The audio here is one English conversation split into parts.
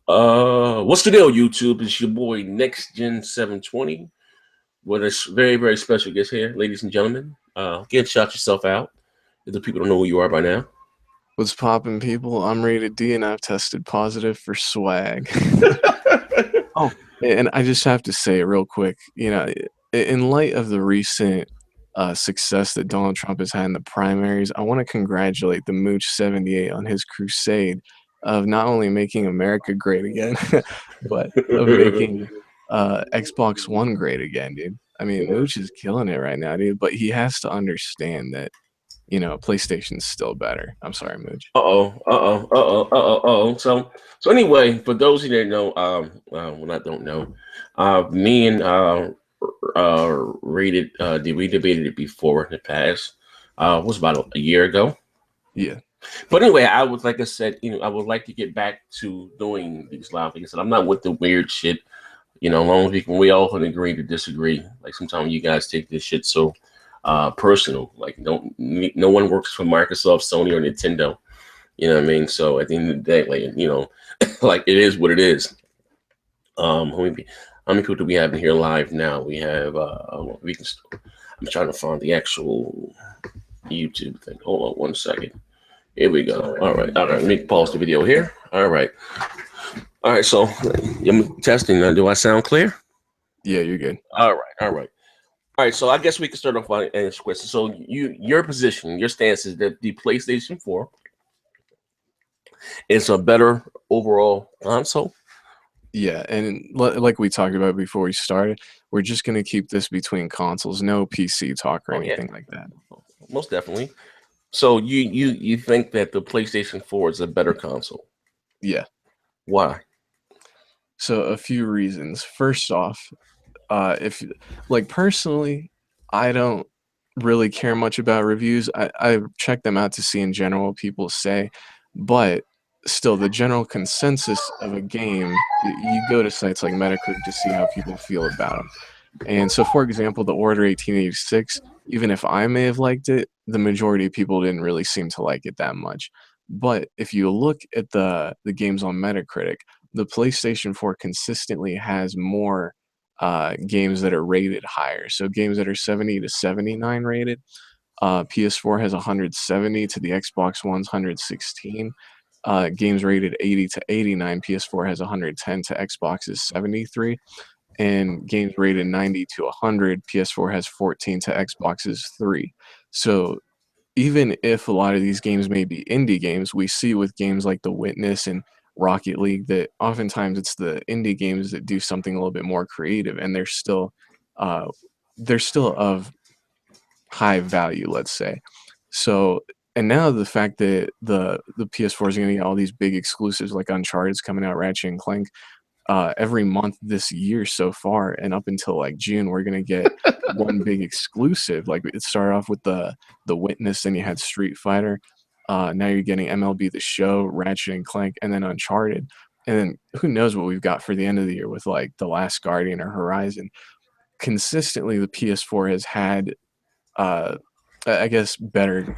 What's the deal, YouTube? It's your boy NXTGEN720 with a very, very special guest here, ladies and gentlemen. Again, shout yourself out if the people don't know who you are by now. What's poppin', people? I'm rated D and I've tested positive for swag. Oh, and I just have to say real quick, in light of the recent success that Donald Trump has had in the primaries, I want to congratulate the Mooch 78 on his crusade of not only making America great again, but of making Xbox One great again, dude. I mean, Mooch is killing it right now, dude, but he has to understand that PlayStation's still better. I'm sorry, Mooch. So anyway, for those who didn't know, well, I don't know, me and we debated it before in the past. It was about a year ago. Yeah. But anyway, I would, like I said, I would like to get back to doing these live. Like I said, I'm not with the weird shit. As long as we all can agree to disagree. Like sometimes you guys take this shit so personal. Like no one works for Microsoft, Sony, or Nintendo. You know what I mean? So at the end of the day, like like it is what it is. How many people do we have in here live now? We have I'm trying to find the actual YouTube thing. Hold on one second. Here we go. All right. Let me pause the video here. All right. So I'm testing. Do I sound clear? Yeah, you're good. All right. So I guess we can start off on this question. So your position, your stance is that the PlayStation 4 is a better overall console. Yeah, and like we talked about before we started, we're just gonna keep this between consoles, no PC talk or anything like that. Most definitely. So you think that the PlayStation 4 is a better console? Yeah. Why? So a few reasons. First off, if personally, I don't really care much about reviews. I check them out to see in general what people say, but still the general consensus of a game, you go to sites like Metacritic to see how people feel about them. And so, for example, the Order 1886, even if I may have liked it, the majority of people didn't really seem to like it that much. But if you look at the games on Metacritic, the PlayStation 4 consistently has more games that are rated higher. So games that are 70 to 79 rated. PS4 has 170 to the Xbox One's 116. Games rated 80 to 89, PS4 has 110 to Xbox's 73. And games rated 90 to 100, PS4 has 14 to Xbox's 3. So even if a lot of these games may be indie games, we see with games like The Witness and Rocket League that oftentimes it's the indie games that do something a little bit more creative, and they're still of high value, let's say. So, and now the fact that the PS4 is going to get all these big exclusives like Uncharted's coming out, Ratchet and Clank, every month this year so far, and up until like June, we're gonna get one big exclusive. Like it started off with the Witness, then you had Street Fighter. Now you're getting MLB The Show, Ratchet and Clank, and then Uncharted. And then who knows what we've got for the end of the year with like The Last Guardian or Horizon. Consistently, the PS4 has had I guess better,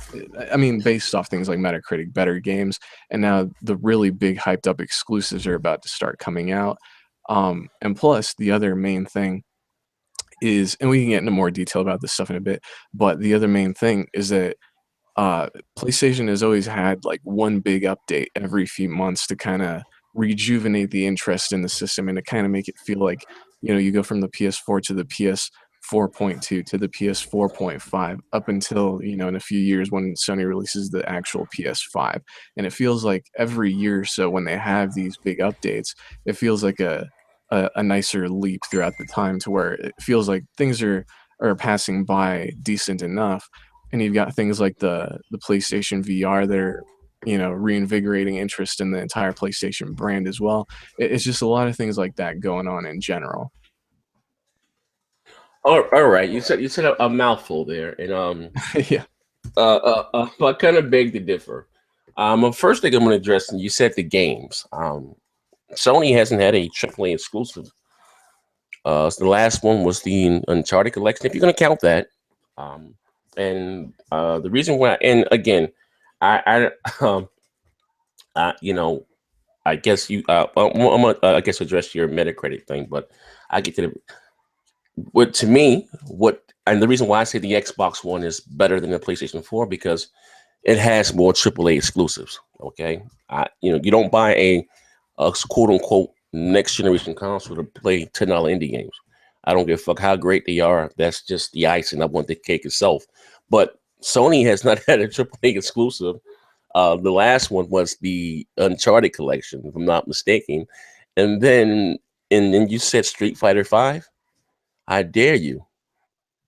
I mean, based off things like Metacritic, better games, and now the really big hyped up exclusives are about to start coming out. And plus, the other main thing is, and we can get into more detail about this stuff in a bit, but the other main thing is that PlayStation has always had like one big update every few months to kind of rejuvenate the interest in the system and to kind of make it feel like, you go from the PS4 to the PS4.2 to the PS4.5 up until, in a few years when Sony releases the actual PS5. And it feels like every year or so when they have these big updates, it feels like a nicer leap throughout the time to where it feels like things are passing by decent enough. And you've got things like the PlayStation VR that are, reinvigorating interest in the entire PlayStation brand as well. It's just a lot of things like that going on in general. All right. You said a mouthful there, and Yeah. I kind of beg to differ. First thing I'm going to address, and you said the games. Sony hasn't had a AAA exclusive. So the last one was the Uncharted collection, if you're going to count that. And the reason why, and again, I I guess you. I'm gonna, I guess address your Metacritic thing, but I get to the what to me what and the reason why I say the Xbox One is better than the PlayStation 4 because it has more AAA exclusives. Okay, you don't buy a quote unquote next generation console to play $10 indie games. I don't give a fuck how great they are. That's just the icing. I want the cake itself. But Sony has not had a AAA exclusive. The last one was the Uncharted collection, if I'm not mistaken. And then you said Street Fighter Five. I dare you.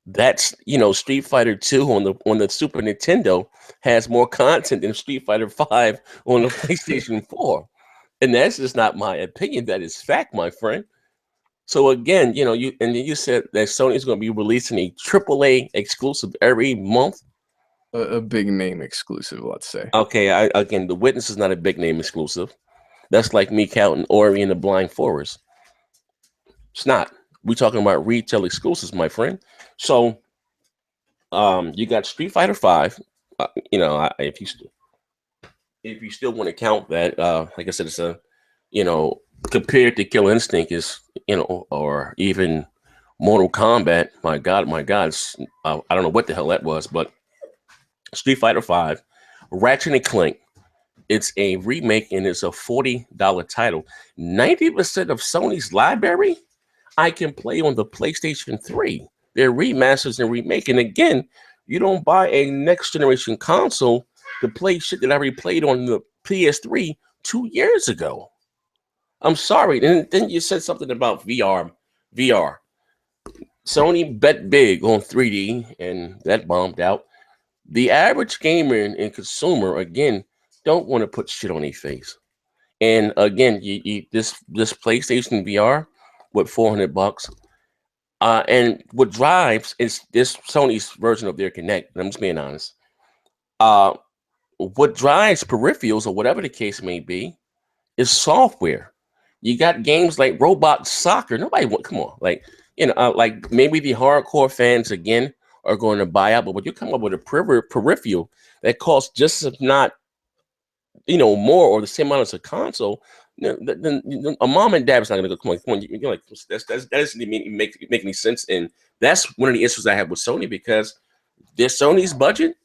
That's Street Fighter 2 on the Super Nintendo has more content than Street Fighter 5 on the PlayStation 4. And that's just not my opinion. That is fact, my friend. So again, you said that Sony is going to be releasing a AAA exclusive every month. A big name exclusive, let's say. Okay, again, The Witness is not a big name exclusive. That's like me counting Ori and the Blind Forest. It's not. We're talking about retail exclusives, my friend. So, you got Street Fighter Five. If you still want to count that, like I said, it's a, compared to Kill Instinct is, or even Mortal Kombat. My God, I don't know what the hell that was, but Street Fighter Five, Ratchet and Clank. It's a remake and it's a $40 title. 90% of Sony's library I can play on the PlayStation 3. They're remasters and remaking. Again, you don't buy a next generation console to play shit that I already played on the PS3 2 years ago. I'm sorry. And then you said something about VR. VR. Sony bet big on 3D and that bombed out. The average gamer and consumer, again, don't want to put shit on their face. And again, this PlayStation VR with $400, and what drives is this Sony's version of their Kinect. I'm just being honest. What drives peripherals or whatever the case may be is software. You got games like Robot Soccer. Nobody want. Come on, like maybe the hardcore fans again are going to buy out. But when you come up with a peripheral that costs just if not more or the same amount as a console, then a mom and dad is not going to go. Come on, you're like that doesn't even make any sense. And that's one of the issues I have with Sony because their Sony's budget,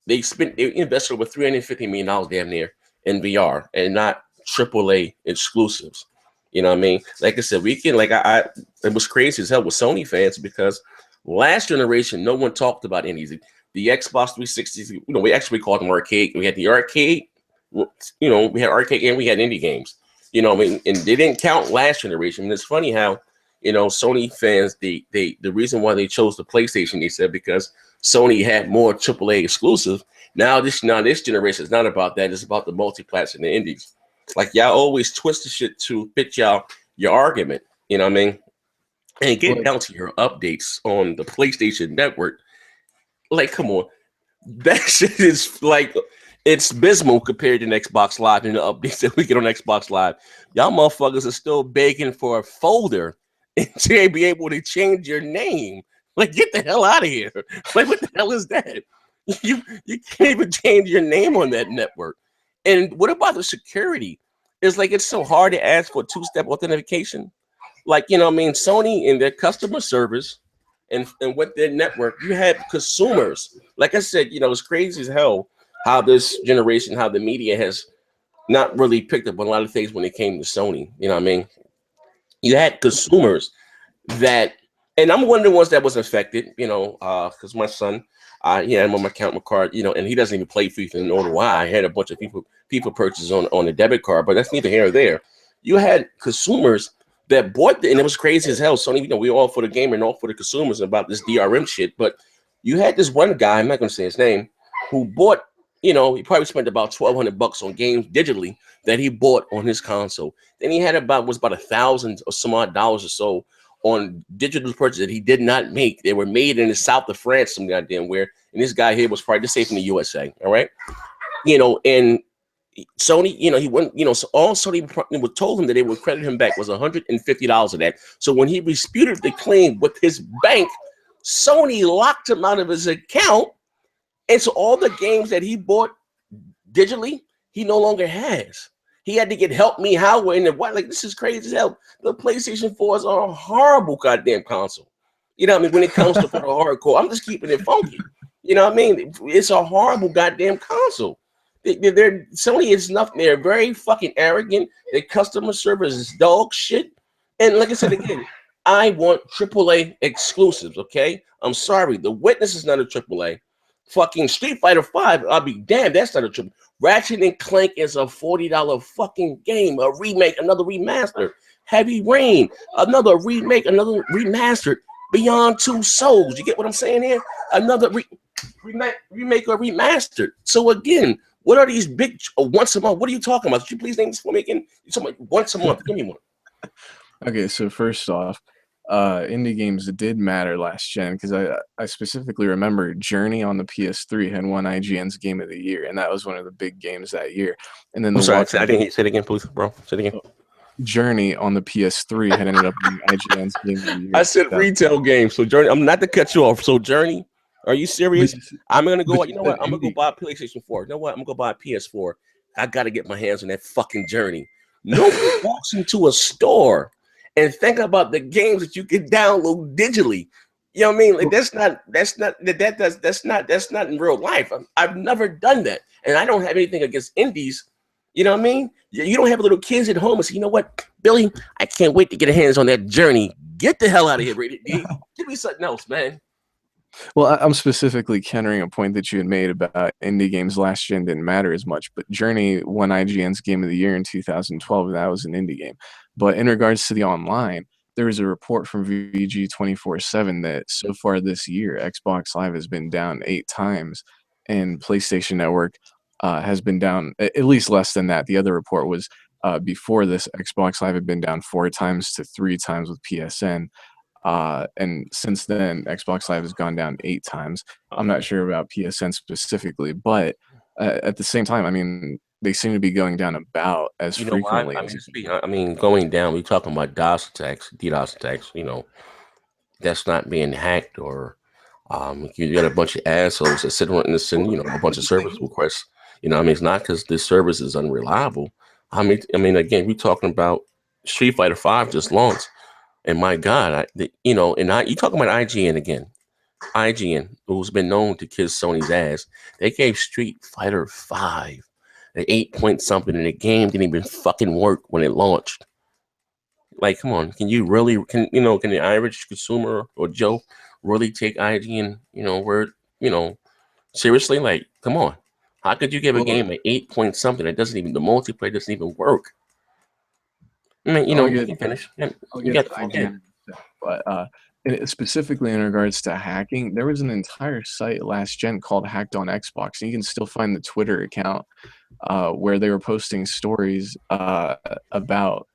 they invested over $350 million damn near in VR and not AAA exclusives. You know what I mean? Like I said, we can it was crazy as hell with Sony fans because last generation no one talked about indies. The Xbox 360, we actually called them arcade. We had the arcade. We had arcade and we had indie games. I mean, and they didn't count last generation. And it's funny how, Sony fans, the reason why they chose the PlayStation, they said because Sony had more AAA exclusive. Now this generation is not about that. It's about the multi-platform and the indies. Like y'all always twist the shit to fit your argument. You know what I mean? And get down to your updates on the PlayStation Network. Like, come on, that shit is like. It's abysmal compared to Xbox Live and the updates that we get on Xbox Live. Y'all motherfuckers are still begging for a folder and to be able to change your name. Like, get the hell out of here. Like, what the hell is that? You can't even change your name on that network. And what about the security? It's like it's so hard to ask for two-step authentication. Like, Sony and their customer service and with their network, you had consumers. Like I said, it's crazy as hell how this generation, how the media has not really picked up on a lot of things when it came to Sony. You know what I mean? You had consumers that, and I'm one of the ones that was affected, because my son, he had him on my account card, and he doesn't even play FIFA, nor do I. I had a bunch of people purchases on a debit card, but that's neither here or there. You had consumers that bought and it was crazy as hell. Sony, we all for the gamer and all for the consumers about this DRM shit, but you had this one guy, I'm not going to say his name, who bought, he probably spent about $1,200 on games digitally that he bought on his console. Then he had about $1,000 or some odd dollars or so on digital purchases that he did not make. They were made in the south of France, some goddamn where. And this guy here was probably just safe in the USA. All right. And Sony, he went, so all Sony told him that they would credit him back was $150 of that. So when he disputed the claim with his bank, Sony locked him out of his account. And so all the games that he bought digitally, he no longer has. He had to get help me how in the what? Like this is crazy as hell. The PlayStation 4s are a horrible goddamn console. You know what I mean? When it comes to for the hardcore, I'm just keeping it funky. You know what I mean? It's a horrible goddamn console. They're Sony is nothing. They're very fucking arrogant. Their customer service is dog shit. And like I said again, I want AAA exclusives. Okay, I'm sorry. The Witness is not a AAA. Fucking Street Fighter 5, I'll be damned. That's not a triple. Ratchet and Clank is a $40 fucking game, a remake, another remaster. Heavy Rain, another remake, another remastered. Beyond Two Souls, you get what I'm saying here? Another remake or remastered. So again, what are these big once a month? What are you talking about? Could you please name this for me again? You're talking about once a month. Give me one. Okay, so first off, indie games did matter last gen because I specifically remember Journey on the PS3 had won IGN's Game of the Year, and that was one of the big games that year. And then I'm sorry, I didn't say it again, please, bro. Say it again. Journey on the PS3 had ended up winning IGN's Game of the Year. I said retail game, so Journey. I'm not to cut you off. So Journey, are you serious? I'm gonna go. You know what? I'm gonna go buy a PlayStation 4. You know what? I'm gonna go buy a PS4. I gotta get my hands on that fucking Journey. Nobody walks into a store and think about the games that you can download digitally. You know what I mean? Like that's not in real life. I've never done that, and I don't have anything against indies. You know what I mean? You don't have little kids at home and say, you know what, Billy, I can't wait to get hands on that Journey. Get the hell out of here, Brady. Give me something else, man. Well, I'm specifically countering a point that you had made about indie games last gen didn't matter as much, but Journey won IGN's Game of the Year in 2012, and that was an indie game. But in regards to the online, there was a report from VG 24/7 that so far this year, Xbox Live has been down 8 times, and PlayStation Network has been down at least less than that. The other report was before this, Xbox Live had been down 4 times to 3 times with PSN. And since then, Xbox Live has gone down 8 times. I'm not sure about PSN specifically, but at the same time, I mean, they seem to be going down about as frequently. I mean, going down. We're talking about DOS attacks, DDoS attacks. You know, that's not being hacked or you got a bunch of assholes that sit around and send a bunch of service requests. You know, I mean, it's not because this service is unreliable. I mean, again, we're talking about Street Fighter 5 just launched. And my God, you talking about IGN again. IGN, who's been known to kiss Sony's ass, they gave Street Fighter 5 an 8 point something, and the game didn't even fucking work when it launched. Like, come on, can the average consumer or Joe really take IGN, word, seriously? Like, come on. How could you give a game an 8 point something that doesn't even, the multiplayer doesn't even work? I mean, you can finish. I'll get to IGN, but specifically in regards to hacking, there was an entire site last gen called Hacked on Xbox, and you can still find the Twitter account where they were posting stories about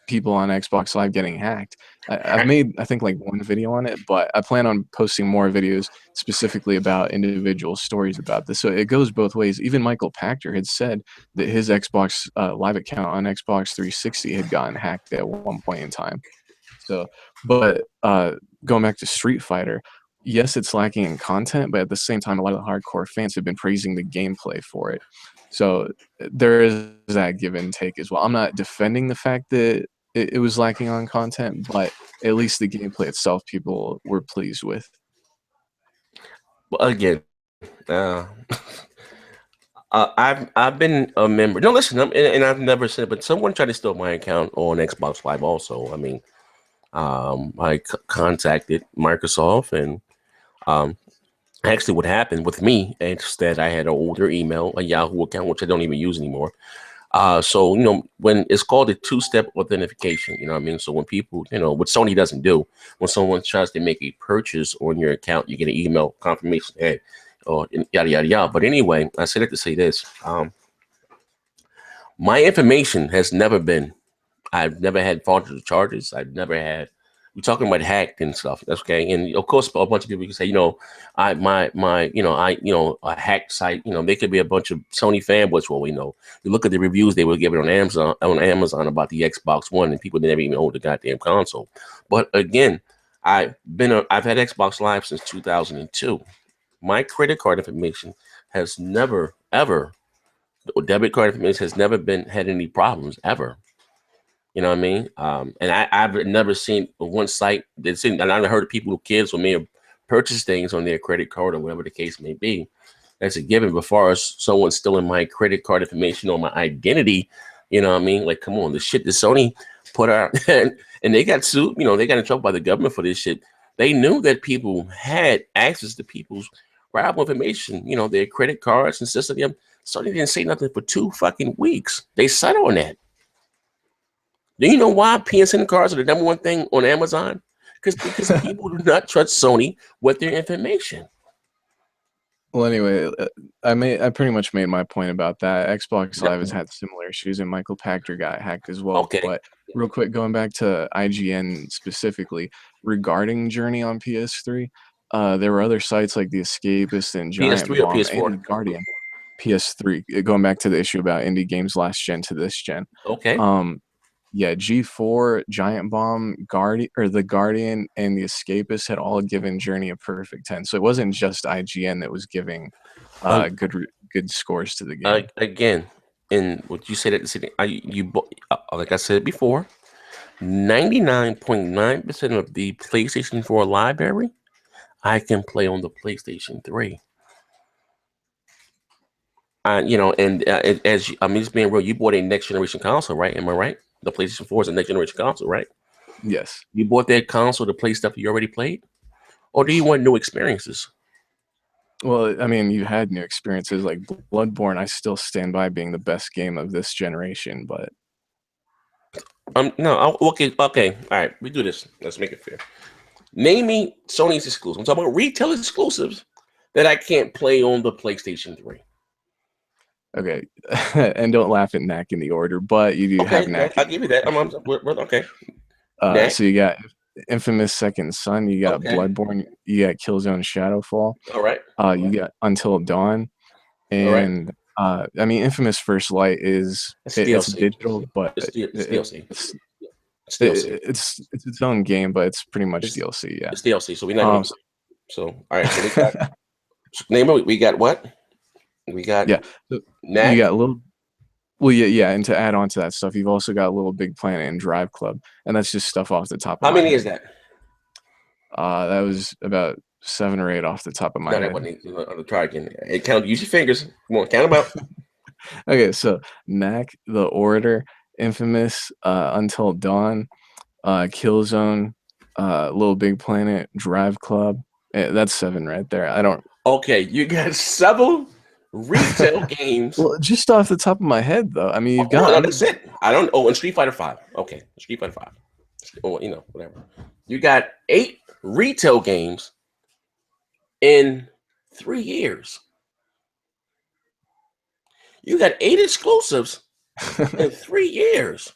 people on Xbox Live getting hacked. I've made, I think, like 1 video on it, but I plan on posting more videos specifically about individual stories about this. So it goes both ways. Even Michael Pachter had said that his Xbox Live account on Xbox 360 had gotten hacked at one point in time. So, but going back to Street Fighter, yes, it's lacking in content, but at the same time, a lot of the hardcore fans have been praising the gameplay for it. So there is that give and take as well. I'm not defending the fact that it was lacking on content, but at least the gameplay itself, people were pleased with. Well, again, I've been a member. No, listen, and I've never said, but someone tried to steal my account on Xbox Live. Also, I mean, I contacted Microsoft, and actually, what happened with me instead, I had an older email, a Yahoo account, which I don't even use anymore. So, when it's called a 2-step authentication, you know what I mean? So when people, what Sony doesn't do, when someone tries to make a purchase on your account, you get an email confirmation, hey, or yada, yada, yada. But anyway, I said it to say this. My information has never been, I've never had fraudulent charges. I've never had, we're talking about hacked and stuff. That's okay. And of course, a bunch of people can say, a hacked site, they could be a bunch of Sony fanboys for all we know. You look at the reviews they were giving on Amazon about the Xbox One, and people never even own the goddamn console. But again, I've had Xbox Live since 2002. My credit card information has never, ever Debit card information has never had any problems ever. You know what I mean? And I've never seen one site that's seen, and I've heard of people, kids who may have purchased things on their credit card or whatever the case may be. That's a given. But far as someone stealing my credit card information or my identity, you know what I mean? Like, come on, the shit that Sony put out, and they got sued. You know, they got in trouble by the government for this shit. They knew that people had access to people's valuable information, you know, their credit cards and stuff like that. Sony didn't say nothing for 2 fucking weeks. They settled on that. Do you know why PSN cards are the #1 thing on Amazon? Because people do not trust Sony with their information. Well, anyway, I pretty much made my point about that. Xbox Live has had similar issues, and Michael Pachter got hacked as well. Okay. But real quick, going back to IGN specifically regarding Journey on PS3, there were other sites like The Escapist and Giant PS3 or Bomb PS4? and Guardian. PS3. Going back to the issue about indie games last gen to this gen. Okay. Yeah, G4, Giant Bomb, The Guardian, and The Escapist had all given Journey a perfect 10. So it wasn't just IGN that was giving good scores to the game. Again, and what you said at the city, like I said before, 99.9% of the PlayStation 4 library I can play on the PlayStation 3. You know, and as I'm just being real, you bought a next generation console, right? Am I right? The PlayStation 4 is a next generation console, right? Yes. You bought that console to play stuff you already played? Or do you want new experiences? Well, I mean, you had new experiences like Bloodborne. I still stand by being the best game of this generation, but no, okay, all right, we do this. Let's make it fair. Name me Sony's exclusives. I'm talking about retail exclusives that I can't play on the PlayStation 3. Okay, and don't laugh at Knack in the order, but you do have Knack. I'll give you that. Okay. So you got Infamous Second Son, you got Bloodborne, you got Killzone Shadowfall. All right. You got Until Dawn, and I mean, Infamous First Light it's digital, but it's DLC. It's its own game, but it's pretty much DLC. Yeah, it's DLC. So we're not. So all right. So we got. Name it. We got what? We got you got little. Well, yeah, and to add on to that stuff, you've also got Little Big Planet and Drive Club, and that's just stuff off the top of my head. How many is that? That was about 7 or 8 off the top of my head. I'll try again. Hey, count. Use your fingers. Come on, count them out. Okay, so Knack, The Order, Infamous, Until Dawn, Killzone, Little Big Planet, Drive Club. That's 7 right there. I don't. Okay, you got 7 retail games. Well, just off the top of my head, though. I mean, you've got. No, that's it. I don't. Oh, and Street Fighter 5. Okay, Street Fighter 5. Oh, you know, whatever. You got 8 retail games in 3 years. You got 8 exclusives in 3 years.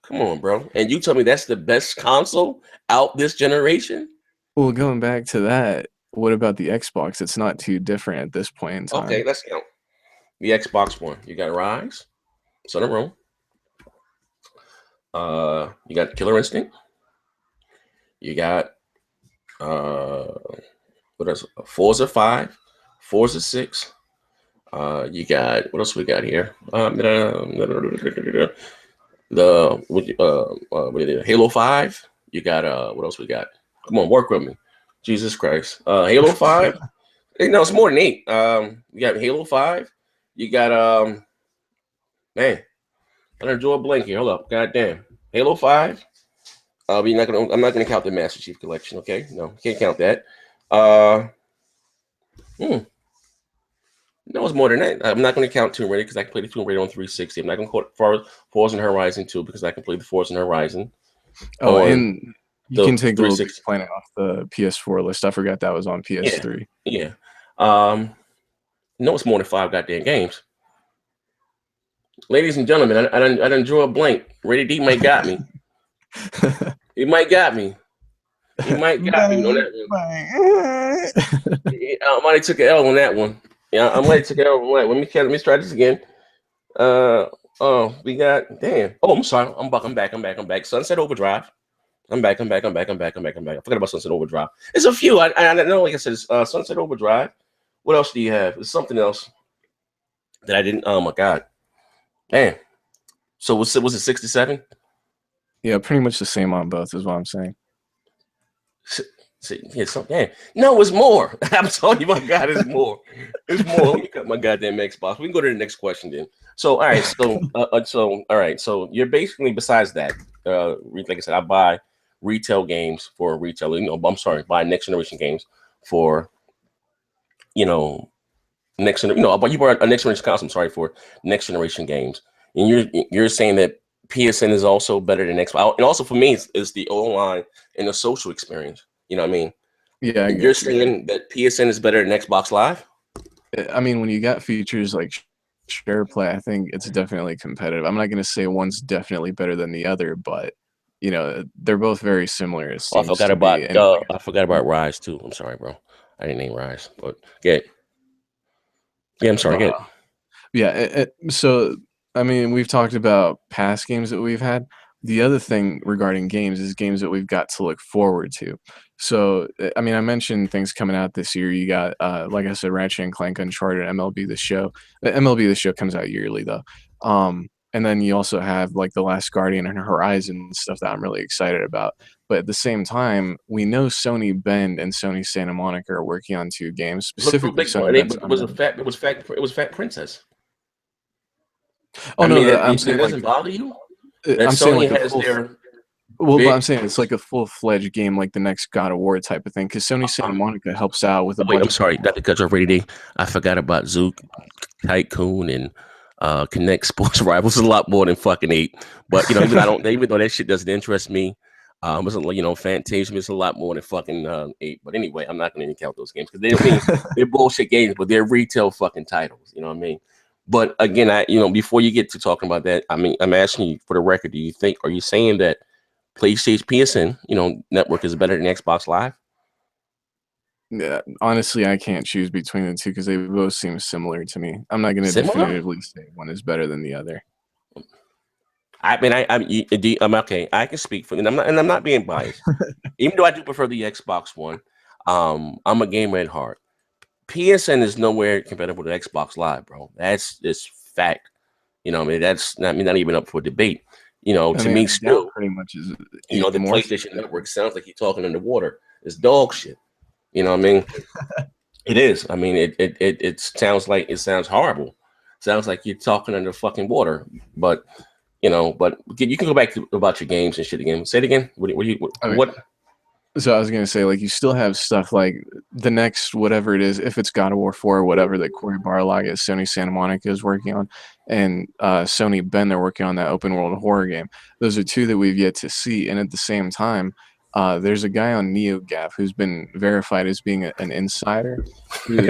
Come on, bro. And you tell me that's the best console out this generation? Well, going back to that, what about the Xbox? It's not too different at this point in time. Okay, let's count. The Xbox One. You got Rise, Son of Rome. You got Killer Instinct. You got what else? Forza 5, Forza 6. You got what else we got here? Halo 5. You got what else we got? Come on, work with me. Jesus Christ. Halo 5. No, it's more than 8. You got Halo 5. You got man, I done drew a blank here. Hold up. God damn. Halo 5. I'm not gonna count the Master Chief Collection, okay? No, can't count that. No, it's more than that. I'm not going to count Tomb Raider because I can play the Tomb Raider on 360. I'm not going to count Forza Horizon 2 because I can play the Forza Horizon. Oh, and you can take the Little Big Planet off the PS4 list. I forgot that was on PS3. Yeah. No, it's more than 5 goddamn games. Ladies and gentlemen, I done drew a blank. Ready D might got me. He might got me. He might got me on that one. I might have took an L on that one. Yeah, I might take it over. Let me try this again. We got damn. Oh, I'm sorry. I'm back. Sunset Overdrive. I'm back. I forgot about Sunset Overdrive. There's a few. I know. Like I said, it's Sunset Overdrive. What else do you have? There's something else. that I didn't. Oh my god, man. So was it 67? Yeah, pretty much the same on both is what I'm saying. Yeah, man. No, it's more. I'm telling you, my God, it's more. It's more. Let me cut my goddamn Xbox. We can go to the next question then. So, all right. So all right. So you're basically besides that, like I said, I buy retail games for retail. I'm sorry, buy next generation games for you know next but you bought a next generation console. I'm sorry for next generation games, and you're saying that PSN is also better than Xbox, and also for me, it's the online and the social experience. You know what I mean? Yeah, I And you're got you. saying that PSN is better than Xbox Live? I mean, when you got features like share play, I think it's definitely competitive. I'm not going to say one's definitely better than the other, but they're both very similar. It Oh, seems to be. And like I forgot about Rise too. I'm sorry, bro. I didn't name Rise, but get yeah. I'm sorry. Get yeah, so I mean, we've talked about past games that we've had. The other thing regarding games is games that we've got to look forward to. So, I mean, I mentioned things coming out this year. You got, like I said, Ratchet and Clank, Uncharted, MLB The Show. MLB The Show comes out yearly though. And then you also have like The Last Guardian and Horizon stuff that I'm really excited about. But at the same time, we know Sony Bend and Sony Santa Monica are working on two games, look for specifically big boy. Sony Bend's It was a Unreal. fat. It was Fat Princess. Oh I no, mean, I'm it saying like doesn't bother you that I'm saying Sony like a has full. their Well, but I'm big. saying it's like a full-fledged game, like the next God of War type of thing. Because Sony Santa Monica helps out with a Wait, bunch I'm of sorry. people. Not to cut you off, Brady. I forgot about Zook, Tycoon, and Connect Sports Rivals. A lot more than fucking 8. But even though that shit doesn't interest me, it's Fantasia is a lot more than fucking 8. But anyway, I'm not going to count those games because they're bullshit games, but they're retail fucking titles. You know what I mean? But again, before you get to talking about that, I mean, I'm asking you for the record. Are you saying that PlayStation PSN, network is better than Xbox Live? Yeah, honestly, I can't choose between the two because they both seem similar to me. I'm not going to Similar? definitively say one is better than the other. I mean, I'm okay. I can speak for, and I'm not being biased. Even though I do prefer the Xbox One, I'm a gamer at heart. PSN is nowhere compatible to Xbox Live, bro. That's just fact. I mean, that's not even up for debate. I To mean, me, I doubt still, pretty much is even the more. PlayStation Network sounds like you're talking underwater. It's dog shit. You know what I mean? It is. I mean, it sounds horrible. Sounds like you're talking under fucking water. But but you can go back to about your games and shit again. Say it again. I mean, What? so I was going to say, like, you still have stuff like the next whatever it is, if it's God of War 4 or whatever that Cory Barlog at Sony Santa Monica is working on, and Sony Bend, they're working on that open world horror game. Those are two that we've yet to see. And at the same time, there's a guy on NeoGAF who's been verified as being an insider. Who's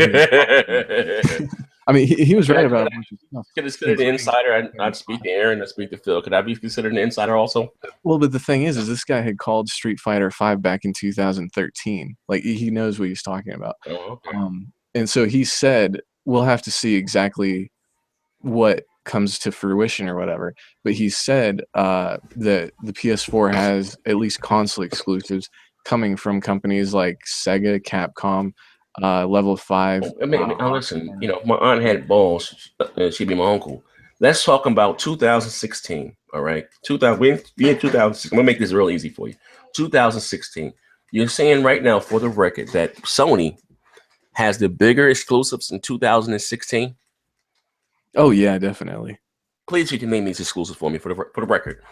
I mean, he was Can right I about a bunch of stuff, consider the including insider? I'd speak to Aaron. I'd speak to Phil. Could I be considered an insider also? well, but the thing is this guy had called Street Fighter 5 back in 2013. Like he knows what he's talking about. Oh, okay. And so he said we'll have to see exactly what comes to fruition or whatever. But he said that the PS4 has at least console exclusives coming from companies like Sega, Capcom, Level 5. Listen. If my aunt had balls, she'd be my uncle. Let's talk about 2016. All right, 2000. We in 2006. I'm gonna make this real easy for you. 2016. You're saying right now, for the record, that Sony has the bigger exclusives in 2016. Oh yeah, definitely. Please, you can name these exclusives for me for the record.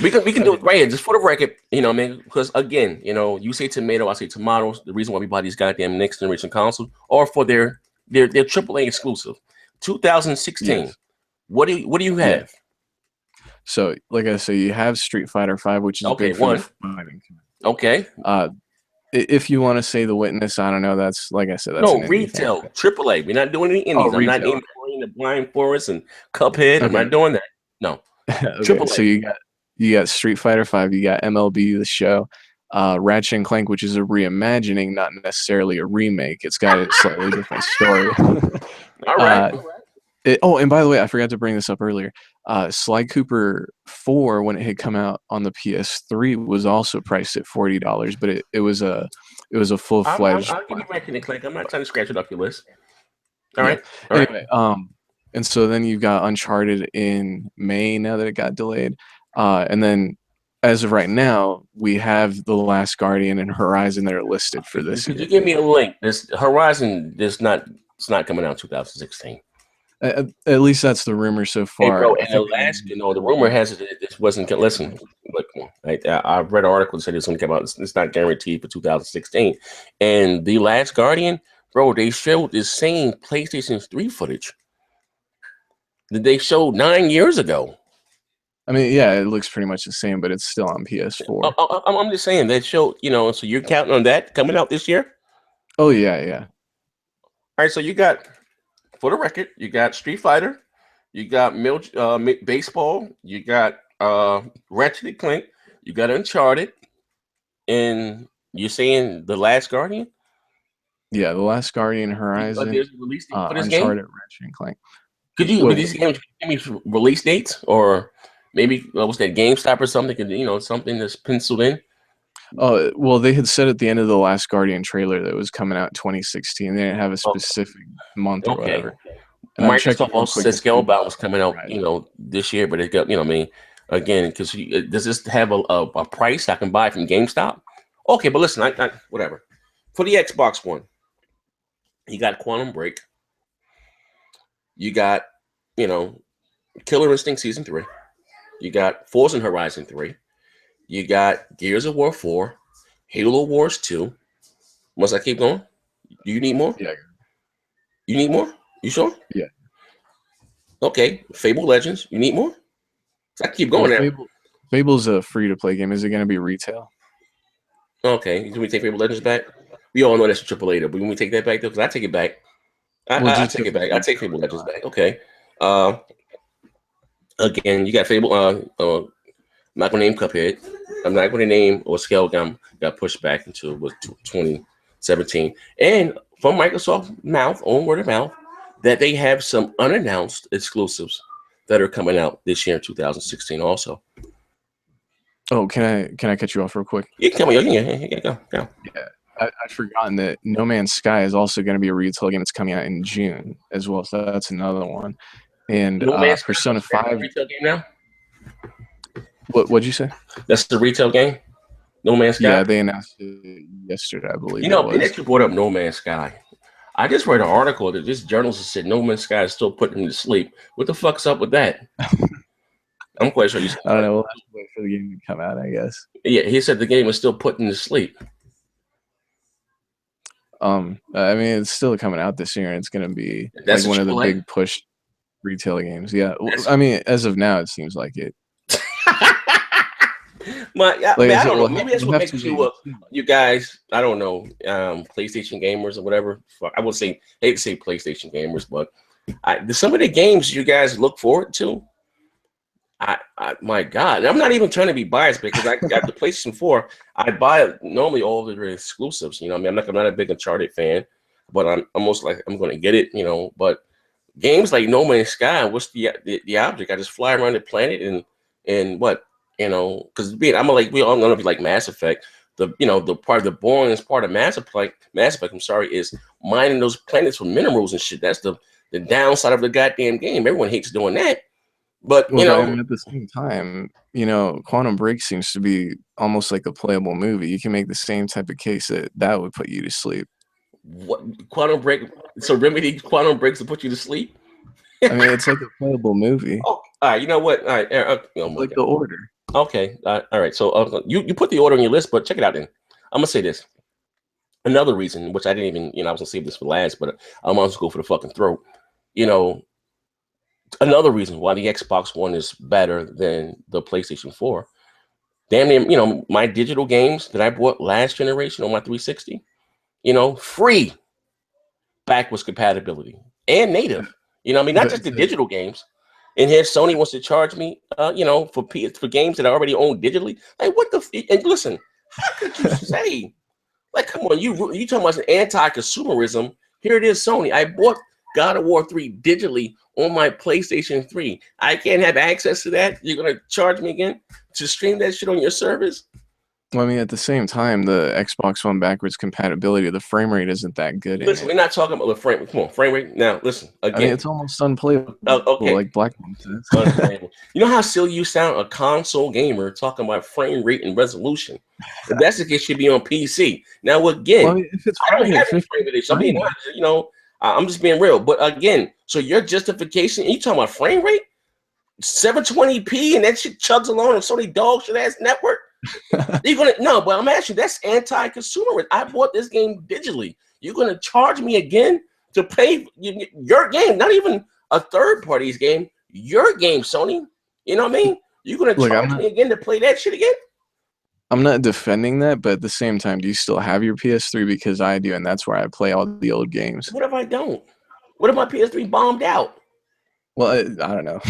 We can do it right here, just for the record. I mean, because again, you say tomato, I say tomatoes. The reason why we buy these goddamn next generation consoles are for their AAA exclusive. 2016. Yes. What do you Yeah. have? So, like I say, you have Street Fighter 5, which is Okay, big for the one. fighting. Okay. If you want to say The Witness, I don't know. That's like I said, that's No, an indie thing. retail, AAA. We're not doing any Oh, indies. I'm not retail. employing the Blind Forest and Cuphead. I'm Okay. not doing that. No, Okay. So AAA. you got Street Fighter 5, you got MLB The Show, Ratchet and Clank, which is a reimagining, not necessarily a remake. It's got a slightly different story. All right. And by the way, I forgot to bring this up earlier. Sly Cooper 4, when it had come out on the PS3, was also priced at $40, but it was a full fledged. I'll give you Ratchet and Clank. I'm not trying to scratch it off your list. All Yeah. right. All right. Anyway, and so then you've got Uncharted in May now that it got delayed. And then as of right now, we have The Last Guardian and Horizon that are listed for this Could year. you give me a link? This Horizon is not. It's not coming out in 2016. At least that's the rumor so Hey, far. bro, I and the think last, the rumor has it that this wasn't. Listen, look, I read an article that said it's going to come out. It's not guaranteed for 2016. And the Last Guardian, bro, they showed this same PlayStation 3 footage that they showed 9 years ago. I mean, yeah, it looks pretty much the same, but it's still on PS4. I'm just saying they showed, so you're counting on that coming out this year. Oh yeah, yeah. All right, so you got, for the record, you got Street Fighter, you got baseball, you got Ratchet and Clank, you got Uncharted, and you're saying The Last Guardian? Yeah, The Last Guardian, Horizon, There's a release date for this game? Uncharted, Ratchet and Clank. With these games, give me release dates, or maybe what's that, GameStop or something? Something that's penciled in. Oh well, they had said at the end of the Last Guardian trailer that it was coming out 2016. They didn't have a specific month or whatever. And I'm checking Microsoft also said Scalebound was coming out, this year, but it got, again, because does this have a price I can buy from GameStop? Okay, but listen, I whatever. For the Xbox One, you got Quantum Break. You got, Killer Instinct Season 3. You got Forza Horizon 3. You got Gears of War 4. Halo Wars 2. Must I keep going? Do you need more? Yeah. You need more? You sure? Yeah. Okay. Fable Legends. You need more? I keep going there. Fable's a free-to-play game. Is it going to be retail? Okay. Can we take Fable Legends back? We all know that's a AAA, though, but can we take that back, though? Because I take it back. I take it back. I take Fable Legends back. Okay. Again, you got Fable. I'm not going to name Cuphead. I'm not going to name or Scalebound. Got pushed back into 2017. And from Microsoft own word of mouth, that they have some unannounced exclusives that are coming out this year in 2016 also. Oh, can I cut you off real quick? You can tell me. Yeah, go. Yeah, I'd forgotten that No Man's Sky is also going to be a retail game. It's coming out in June as well, so that's another one. And Persona 5 retail game now. What'd you say? That's the retail game. No Man's Sky. Yeah, they announced it yesterday, I believe. That you brought up No Man's Sky. I just read an article that this journalist said No Man's Sky is still putting him to sleep. What the fuck's up with that? I'm quite sure you said I don't know. We'll have to wait for the game to come out, I guess. Yeah, he said the game is still putting him to sleep. I mean, it's still coming out this year, and it's going to be like one of the big push retail games. Yeah, I mean, as of now, it seems like it. I don't know. Maybe that's what makes you guys, I don't know, PlayStation gamers or whatever. I would hate to say PlayStation gamers, but some of the games you guys look forward to, my God, I'm not even trying to be biased because I got the PlayStation 4. I buy normally all of the exclusives. I'm not a big Uncharted fan, but I'm almost like I'm going to get it. But games like No Man's Sky, what's the object? I just fly around the planet and what? Because we all know, like Mass Effect, the boringest part of Mass Effect, I'm sorry, is mining those planets for minerals and shit. That's the downside of the goddamn game. Everyone hates doing that. But I mean, at the same time, Quantum Break seems to be almost like a playable movie. You can make the same type of case that would put you to sleep. What Quantum Break? So Remedy Quantum Breaks to put you to sleep? I mean, it's like a playable movie. Oh, all right. You know what? All right, like The Order. Okay. All right. So you put The Order on your list, but check it out. Then I'm gonna say this. Another reason, which I didn't even, I was gonna save this for last, but I'm also go for the fucking throat. Another reason why the Xbox One is better than the PlayStation 4. Damn near, my digital games that I bought last generation on my 360, free backwards compatibility and native. Not just the digital games. And here Sony wants to charge me, for games that I already own digitally. Like, what the? And listen, how could you say? Like, come on, you talking about anti-consumerism? Here it is, Sony. I bought God of War 3 digitally on my PlayStation 3. I can't have access to that. You're gonna charge me again to stream that shit on your service? Well, I mean, at the same time, the Xbox One backwards compatibility, the frame rate isn't that good in Listen, it. we're not talking about the frame. Come on, frame rate. Now, listen I mean, again. it's almost unplayable, Okay, like Blackman says. unplayable. You know how silly you sound, a console gamer talking about frame rate and resolution. If that's the case, it should be on PC. Now, Well, I again, mean, if it's I don't running have at any 50, frame rate. I'm being fine. honest. You know, I'm just being real. But again, so your justification, you talking about frame rate, 720p, and that shit chugs along on Sony dog shit ass network. You're gonna no, but I'm asking. That's anti-consumer. I bought this game digitally. You're gonna charge me again to play your game, not even a third party's game. Your game, Sony. You know what I mean? You're gonna Look, charge me again to play that shit again? I'm not defending that, but at the same time, do you still have your PS3? Because I do, and that's where I play all the old games. What if I don't? What if my PS3 bombed out? Well, I don't know.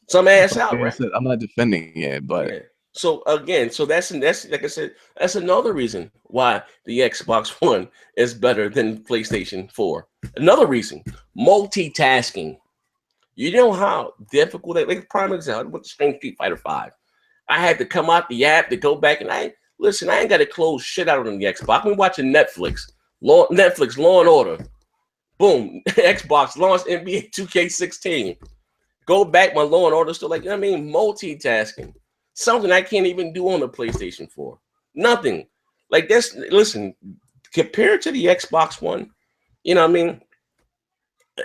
Some ass Like out, I right? said, I'm not defending it, but Yeah. So again, so that's like I said, that's another reason why the Xbox One is better than PlayStation 4. Another reason, multitasking. You know how difficult that, like, prime example with Street Fighter 5. I had to come out the app to go back, and I ain't got to close shit out on the Xbox. I'm watching Netflix, Law and Order. Boom, Xbox launched NBA 2K16. Go back, my Law and Order still, like, I mean, multitasking. Something I can't even do on the PlayStation 4. Nothing. Like this, listen, compared to the Xbox One, you know what I mean?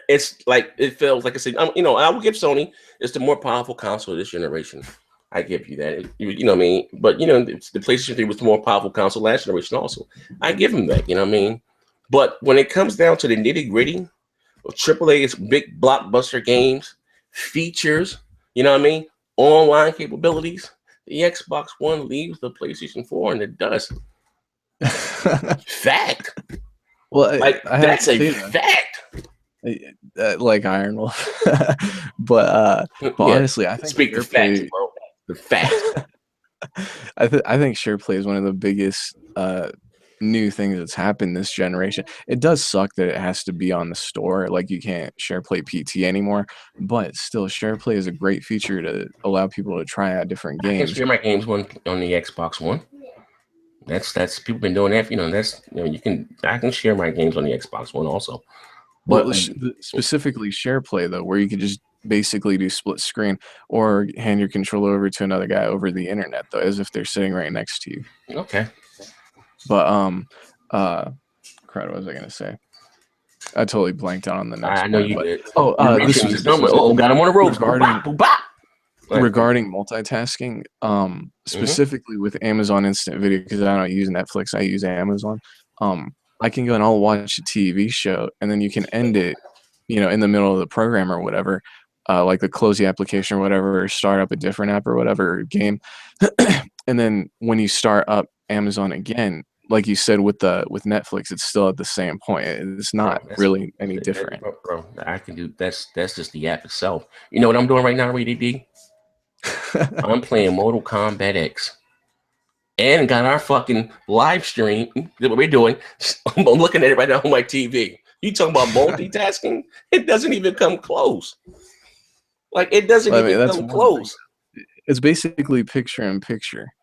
It's like, it feels like I said, you know, I will give Sony, it's the more powerful console of this generation. I give you that. You know what I mean? But, you know, the PlayStation 3 was the more powerful console last generation also. I give them that, you know what I mean? But when it comes down to the nitty gritty of AAA's big blockbuster games, features, you know what I mean? Online capabilities, the Xbox One leaves the PlayStation 4 in the dust. Fact. well, Like, I have that's to a say that. fact. Like Iron Wolf, but Yeah. honestly, I think Speak the facts, SharePlay. bro. The facts. I think SharePlay is one of the biggest new things that's happened this generation. It does suck that it has to be on the store, like you can't SharePlay PT anymore. But still, SharePlay is a great feature to allow people to try out different I can games. share my games on the Xbox One. That's people been doing that. You know, I can share my games on the Xbox One also. But Well, specifically SharePlay though, where you could just basically do split screen or hand your controller over to another guy over the internet, though, as if they're sitting right next to you. okay. But crap, what was I gonna say? I totally blanked out on the next I know point. you But did. this was Got him on the ropes. regarding multitasking. Specifically with Amazon Instant Video, because I don't use Netflix, I use Amazon. I can go and I'll watch a TV show, and then you can end it, you know, in the middle of the program or whatever, like the close the application or whatever, or start up a different app or whatever game, and then when you start up Amazon again, like you said with Netflix, it's still at the same point. It's not really any different. Bro, I can do that's just the app itself. You know what I'm doing right now, RDD? I'm playing Mortal Kombat X. And got our fucking live stream that we're doing. I'm looking at it right now on my TV. You talking about multitasking? It doesn't even come close. Like, it doesn't Well, I mean, even that's come one thing. close. It's basically picture in picture.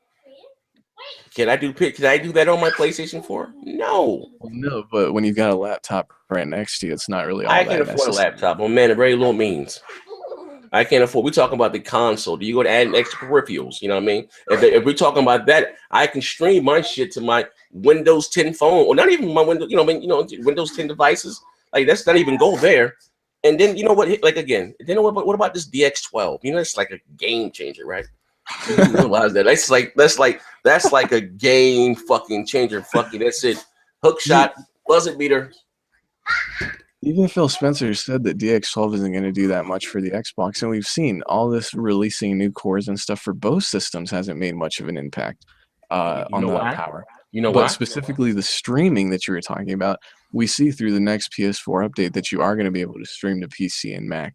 Can I do that on my PlayStation 4? No. Well, no, but when you've got a laptop right next to you, it's not really all I that can't afford a necessary. laptop. I'm a man of very low means. I can't afford. We're talking about the console. Do you go to add extra peripherals? You know what I mean? If we're talking about that, I can stream my shit to my Windows 10 phone, or not even my Windows. Windows 10 devices. Like, that's not even go there. And then, you know what? Like, again, then what about this DX12? You know, it's like a game changer, right? You do realize that that's like a game fucking changer. Fucking, that's it. Hook shot, buzzer beater. Even Phil Spencer said that DX12 isn't going to do that much for the Xbox, and we've seen all this releasing new cores and stuff for both systems hasn't made much of an impact on the power. You know but why? Specifically the streaming that you were talking about, we see through the next PS4 update that you are going to be able to stream to PC and Mac.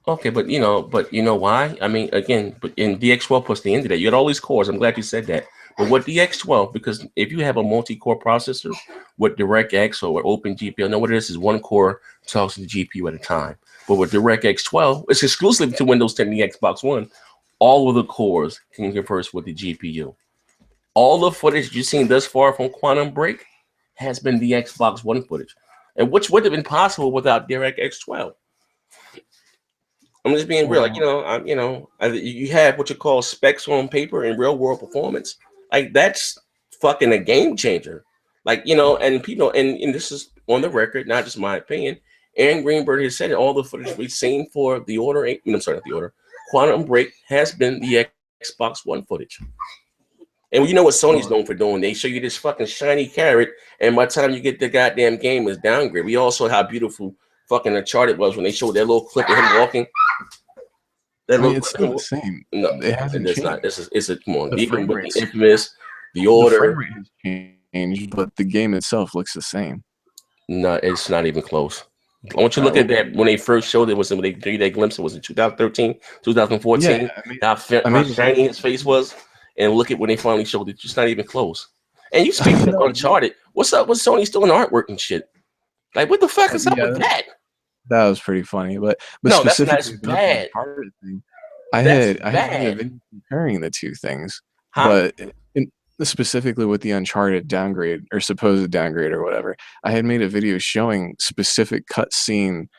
Okay, but you know why? I mean, again, but in DX12 plus the end of that, you got all these cores. I'm glad you said that. But with DX12, because if you have a multi-core processor with DirectX or OpenGPU, I know what it is one core talks to the GPU at a time. But with DirectX 12, it's exclusive to Windows 10 and the Xbox One. All of the cores can converse with the GPU. All the footage you've seen thus far from Quantum Break has been the Xbox One footage, and which would have been possible without DirectX 12. I'm just being real. Like, you have what you call specs on paper and real world performance. Like, that's fucking a game changer. Like, and people, and this is on the record, not just my opinion. Aaron Greenberg has said it. All the footage we've seen for the Order, I'm sorry, not the Order, Quantum Break has been the Xbox One footage. And you know what Sony's known for doing? They show you this fucking shiny carrot, and by the time you get the goddamn game, is downgrade. We all saw how beautiful fucking Uncharted was when they showed that little clip of him walking. It's still the same. No, it hasn't changed. Not. It's a come on. The Even with the Infamous, the Order, the frame rate has changed, but the game itself looks the same. No, it's not even close. I want you to look at that when they first showed it. When they gave you that glimpse, it was in 2013, 2014. Yeah, how shiny his face was, and look at when they finally showed it. It's not even close. And you speak of Uncharted. What's up with Sony still in artwork and shit? Like, what the fuck is up with that? That was pretty funny, but no, that's bad. I had a video comparing the two things, but specifically with the Uncharted downgrade or supposed downgrade or whatever, I had made a video showing specific cutscene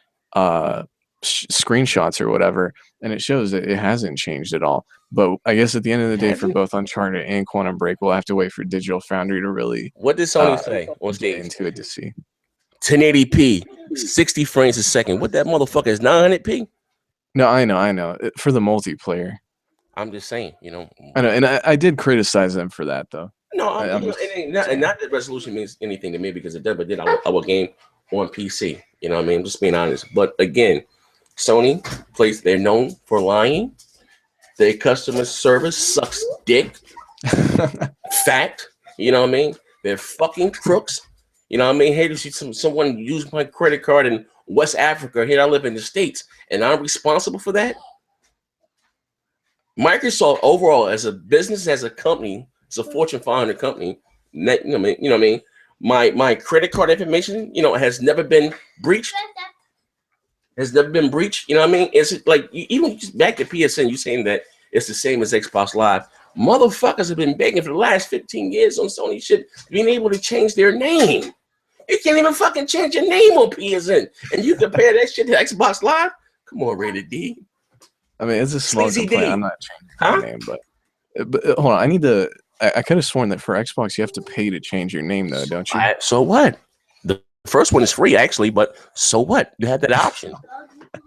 screenshots or whatever, and it shows that it hasn't changed at all. But I guess at the end of the day, for both Uncharted and Quantum Break, we'll have to wait for Digital Foundry to really. What did Sony say on stage? Into it to see. 1080p, 60 frames a second. What that motherfucker is 900p? No, I know. For the multiplayer. I'm just saying, I know, and I did criticize them for that, though. No, not that resolution means anything to me because it never did our game on PC. You know what I mean? I'm just being honest. But again, Sony they're known for lying. Their customer service sucks dick. Fact. You know what I mean? They're fucking crooks. You know what I mean? Hey, to see someone use my credit card in West Africa. Here I live in the States, and I'm responsible for that. Microsoft overall, as a business, as a company, it's a Fortune 500 company. You know what I mean? My credit card information, has never been breached. Has never been breached. You know what I mean? Is it like even back to PSN? You saying that it's the same as Xbox Live? Motherfuckers have been begging for the last 15 years on Sony shit, being able to change their name. You can't even fucking change your name on PSN, and you compare that shit to Xbox Live? Come on, Rated D. I mean, it's a small complaint. I'm not changing my name, but hold on. I could have sworn that for Xbox you have to pay to change your name, though, don't you? So what? The first one is free, actually, but so what? You have that option.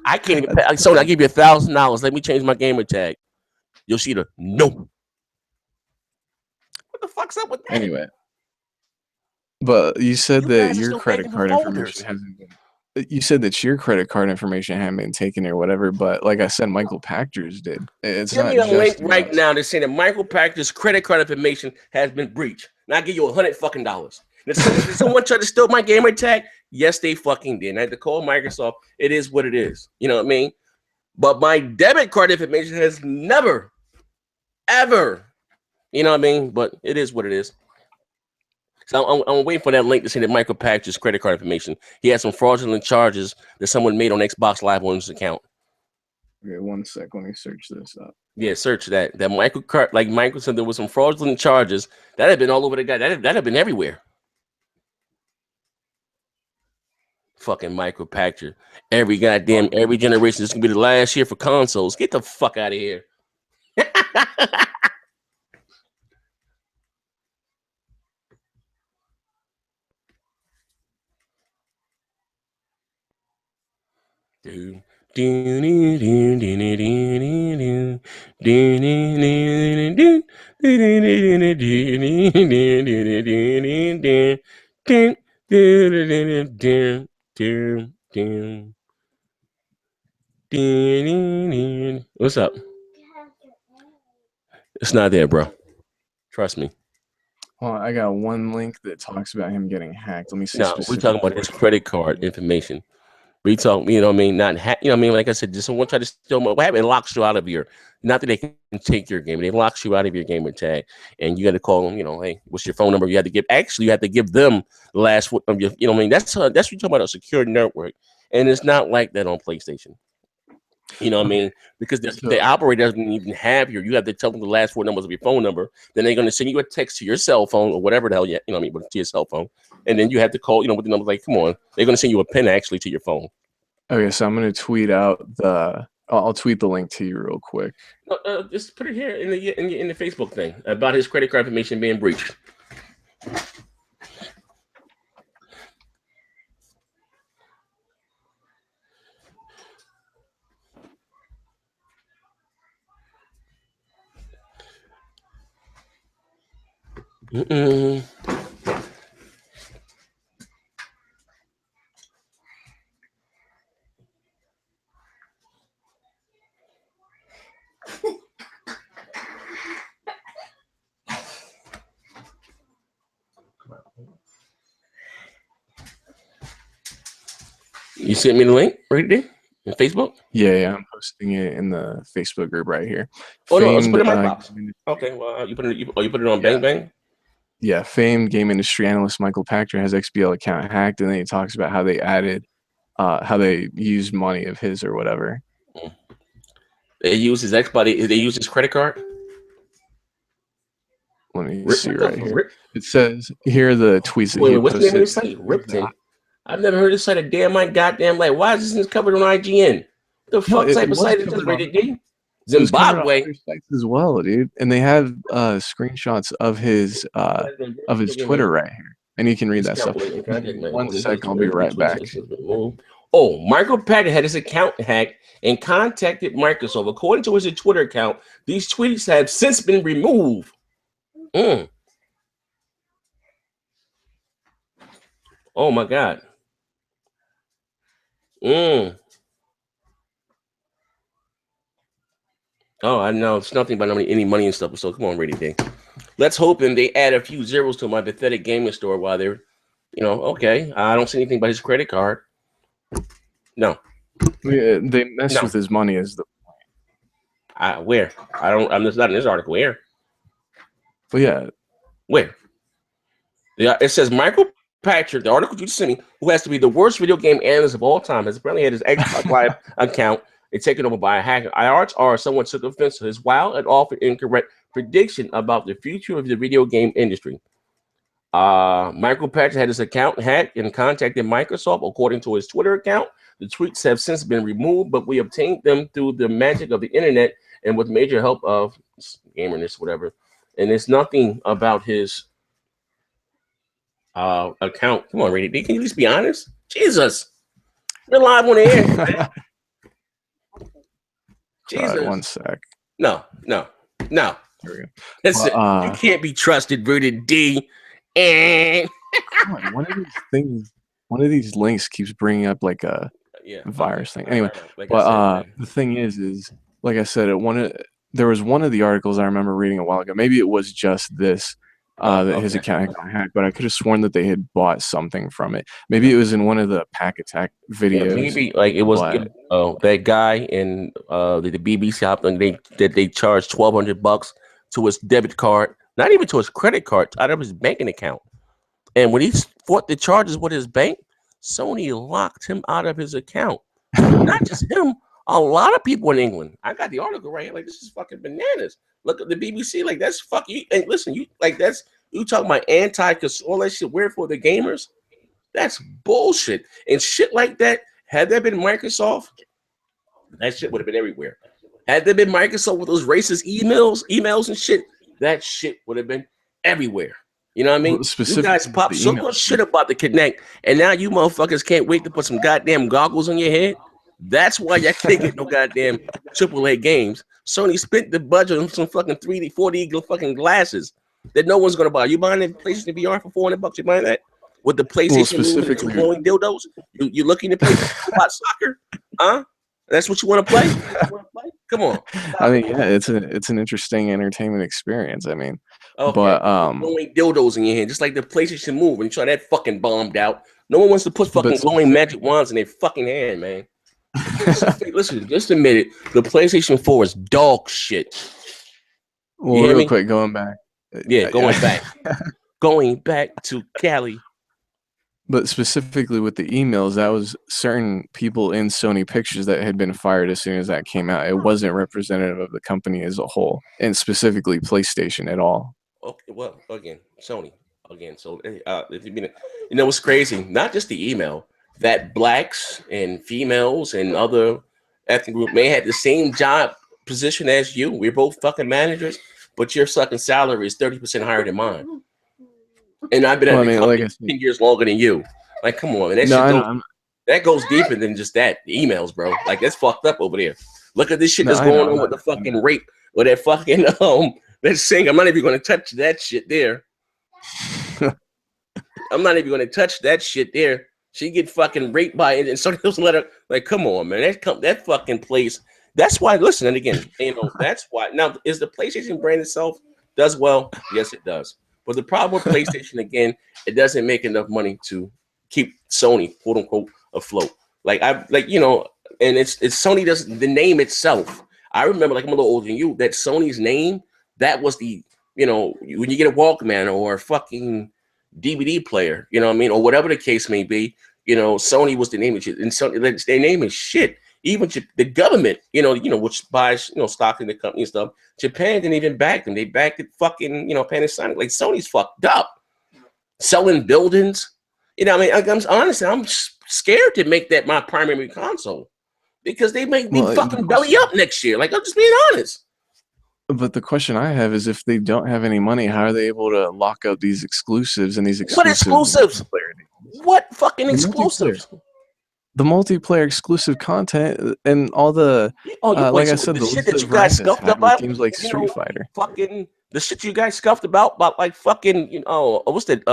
I can't even pay. So I give you $1,000. Let me change my gamer tag. Yoshida, no. What the fuck's up with that? Anyway, but you said that your credit card information hasn't been. You said that your credit card information hadn't been taken or whatever, but like I said, Michael Pachter's did. It's Give me a link right now to say that Michael Pachter's credit card information has been breached. And I'll give you $100 fucking. Did someone try to steal my gamer tag? Yes, they fucking did. And I had to call Microsoft. It is what it is. You know what I mean? But my debit card information has never, ever, you know what I mean? But it is what it is. So I'm waiting for that link to say that Michael Pachter's credit card information. He had some fraudulent charges that someone made on Xbox Live on his account. Okay, one sec. Let me search this up. Yeah, search that. That Michael said there was some fraudulent charges that had been all over the guy. That had been everywhere. Fucking Michael Pachter. Every generation. This is gonna be the last year for consoles. Get the fuck out of here. What's up? It's not there, bro. Trust me. Well, I got one link that talks about him getting hacked. Let me see. No, we're talking about his credit card information. We talk, you know what I mean? Not hack, you know what I mean? Like I said, just someone try to steal what happened? It locks you out of your, not that they can take your game, they locks you out of your gamer tag. And you got to call them, hey, what's your phone number? You have to give them the last foot of your, you know what I mean? That's what you're talking about, a secure network. And it's not like that on PlayStation. You know what I mean? Because the operator doesn't even have you have to tell them the last 4 numbers of your phone number. Then they're going to send you a text to your cell phone or whatever the hell, you know what I mean, to your cell phone. And then you have to call, with the number. Like, come on, they're going to send you a pin actually to your phone. Okay, so I'm going to tweet out I'll tweet the link to you real quick. Just put it here in the Facebook thing about his credit card information being breached. Mm-mm. You sent me the link right there in Facebook? Yeah, I'm posting it in the Facebook group right here. Oh, no, let's put it in my box. Okay, well, you put it on Bang Bang? Yeah, famed game industry analyst Michael Pachter has XBL account hacked, and then he talks about how they added, how they used money of his or whatever. They use his Xbot. They use his credit card. Let me see right here. It says here are the tweets that he posted. What's the name of the site? Ripton. I've never heard this site a damn my goddamn life. Why is this covered on IGN? The fuck type of site is this rated D? Zimbabwe sites as well, dude. And they have screenshots of his Twitter right here, and you can read that stuff. 1 sec, I'll be right back. Oh, Michael Pachter had his account hacked and contacted Microsoft. According to his Twitter account, these tweets have since been removed. Oh my God. Oh, I know it's nothing about any money and stuff. So come on, Rainy Day. Let's hope and they add a few zeros to my pathetic gaming store while they're, okay. I don't see anything but his credit card. No. They mess with his money as the where? I'm just not in this article. Where? But yeah. Where? Yeah, it says Michael Pachter, the article you just sent me, who has to be the worst video game analyst of all time, has apparently had his Xbox Live account taken over by a hacker. Someone took offense to his wild and often incorrect prediction about the future of the video game industry. Michael Pachter had his account hacked and contacted Microsoft. According to his Twitter account, the tweets have since been removed, but we obtained them through the magic of the internet and with major help of gamerness, whatever. And it's nothing about his account. Come on, Rainy. Can you just be honest? Jesus. We're live on the air. Jesus. 1 sec. No. There we go. Listen, you can't be trusted, Rated D. And one of these links keeps bringing up like a virus thing. Anyway, the thing is like I said, there was one of the articles I remember reading a while ago. Maybe it was just this. That his account got hacked, but I could have sworn that they had bought something from it. Maybe it was in one of the pack attack videos. Maybe like it was that guy in the BBC happening. They charged $1,200 to his debit card, not even to his credit card, out of his banking account. And when he fought the charges with his bank, Sony locked him out of his account. Not just him, a lot of people in England. I got the article right here. Like, this is fucking bananas. Look at the BBC. Like, that's fucking. And listen, you talking about because all that shit weird for the gamers. That's bullshit. And shit like that. Had there been Microsoft, that shit would have been everywhere. Had there been Microsoft with those racist emails and shit, that shit would have been everywhere. You know what I mean? You guys pop so much shit about the Kinect, and now you motherfuckers can't wait to put some goddamn goggles on your head. That's why y'all can't get no goddamn AAA games. Sony spent the budget on some fucking 3D, 4D fucking glasses that no one's gonna buy. You buying the PlayStation VR for $400? You buying that with the PlayStation specifically glowing dildos? You looking to play about soccer? Huh? That's what you want to play? Come on. I mean, yeah, it's an interesting entertainment experience. I mean, okay. But glowing dildos in your hand, just like the PlayStation Move. When you saw that fucking bombed out, no one wants to put fucking glowing magic wands in their fucking hand, man. Listen, just admit it. The PlayStation 4 is dog shit. Well, real quick, going back. Yeah, going back. Going back to Cali. But specifically with the emails, that was certain people in Sony Pictures that had been fired as soon as that came out. It wasn't representative of the company as a whole, and specifically PlayStation at all. Okay, well, again, Sony, again. So, if you know what's crazy? Not just the email that blacks and females and other ethnic group may have the same job position as you. We're both fucking managers, but your fucking salary is 30% higher than mine. And I've been Well, at I the mean, like company I said, 10 years longer than you. Like, come on, man. That no, shit I know, goes that goes deeper than just that. The emails, bro. Like, that's fucked up over there. Look at this shit no, that's I know. going I'm on with not the defending fucking rape or that fucking that sing. I'm not even gonna touch that shit there. that. I'm not even gonna touch that shit there. She get fucking raped by it, and somebody else let her. Like, come on, man. That fucking place. That's why. Listen, and again, that's why. Now, is the PlayStation brand itself does well? Yes, it does. But the problem with PlayStation again, it doesn't make enough money to keep Sony quote unquote afloat. And it's Sony does the name itself. I remember, like I'm a little older than you, that Sony's name that was the when you get a Walkman or a fucking DVD player, you know what I mean, or whatever the case may be. Sony was the name of shit, and Sony, their name is shit. Even the government, which buys stock in the company and stuff. Japan didn't even back them; they backed it fucking Panasonic. Like Sony's fucked up, selling buildings. I mean, I'm honestly, I'm scared to make that my primary console because they make me Well, fucking belly up next year. Like I'm just being honest. but the question I have is, if they don't have any money, how are they able to lock up these exclusives and these What exclusive exclusives? What fucking the multiplayer, exclusives? the multiplayer exclusive content and all the Oh, you wait. like I So said, the the shit list that that you guys Ryan has scuffed had with about, games like Street Fighter. fucking the shit you guys scuffed about like fucking, what's that?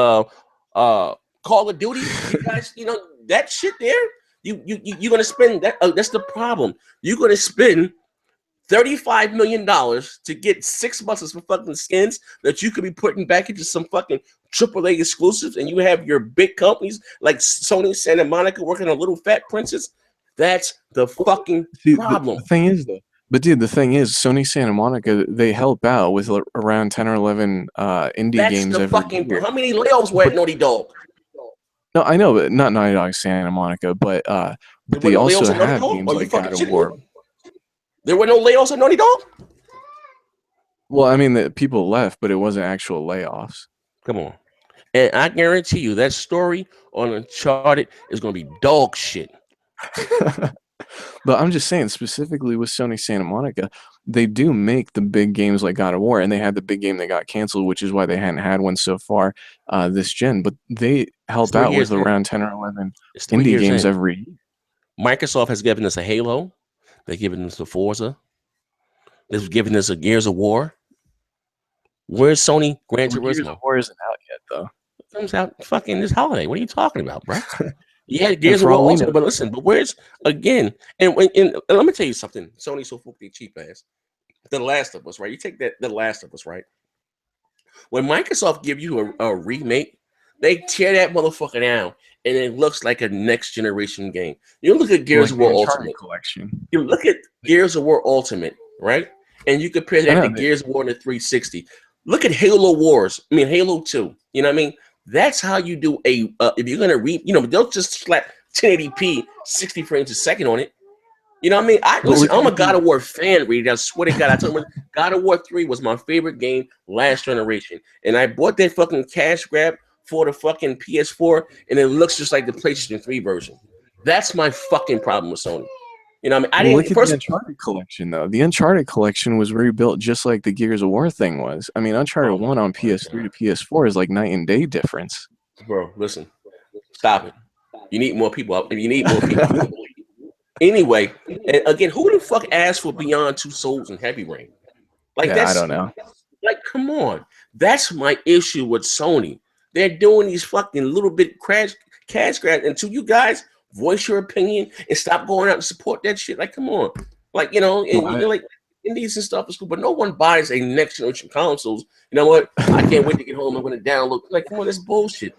Call of Duty. You guys, that shit there. You're gonna spend that. That's the problem. You're gonna spend $35 million to get 6 months of fucking skins that you could be putting back into some fucking AAA exclusives, and you have your big companies like Sony Santa Monica working on Little Fat Princess. That's the fucking See, problem. the thing is though, but dude, the thing is, Sony Santa Monica, they help out with around 10 or 11 indie That's games the every fucking. year. How many layoffs were at But Naughty Dog? no, I know, but not Naughty Dog Santa Monica, but There were they no also layoffs at Naughty have Dog? games Are you like fucking God of shitting War. me? There were no layoffs at Naughty Dog? Well, I mean, the people left, but it wasn't actual layoffs. Come on. And I guarantee you that story on Uncharted is going to be dog shit. But I'm just saying, specifically with Sony Santa Monica, they do make the big games like God of War, and they had the big game that got canceled, which is why they hadn't had one so far this gen. But they It's help 3 out years with in. around 10 or 11 It's 3 indie years games in. every year. Microsoft has given us a Halo. They've given us a Forza. They've given us a Gears of War. Where's Sony Gran Well, Gears of Turismo? War isn't out yet, though. It comes out fucking this holiday. What are you talking about, bro? Yeah, And Gears of for War all we Ultimate, know, but listen, but where's again? And let me tell you something. Sony's so fucking cheap ass. The Last of Us, right? You take that, The Last of Us, right? When Microsoft give you a remake, they tear that motherfucker down, and it looks like a next generation game. You look at Gears like of the War Uncharted Ultimate. collection. You look at Gears of War Ultimate, right? And you compare I that to know. Gears of War in the 360. Look at Halo Wars. I mean Halo 2. You know what I mean? That's how you do a. If you're gonna they'll just slap 1080p 60 frames a second on it. You know what I mean? But Listen, look I'm a at God the of War fan, Reed. I swear to God, I told you, God of War 3 was my favorite game last generation. And I bought that fucking cash grab for the fucking PS4, and it looks just like the PlayStation 3 version. That's my fucking problem with Sony. You know what I mean? I well, look didn't at the first. Uncharted collection, though. The Uncharted collection was rebuilt just like the Gears of War thing was. I mean, Oh Uncharted my 1 on fucking PS3 God. to PS4 is like night and day difference. Bro, listen, stop it. You need more people out. You need more people. Anyway, and again, who the fuck asked for Beyond Two Souls and Heavy Rain? Like Yeah, I that's don't know. like, come on. That's my issue with Sony. They're doing these fucking little bit cash grabs until you guys voice your opinion and stop going out and support that shit. Like, come on. Like, Well, like indies and stuff is cool, but no one buys a next generation consoles. You know what? I can't wait to get home. I'm gonna download. Like, come on, that's bullshit.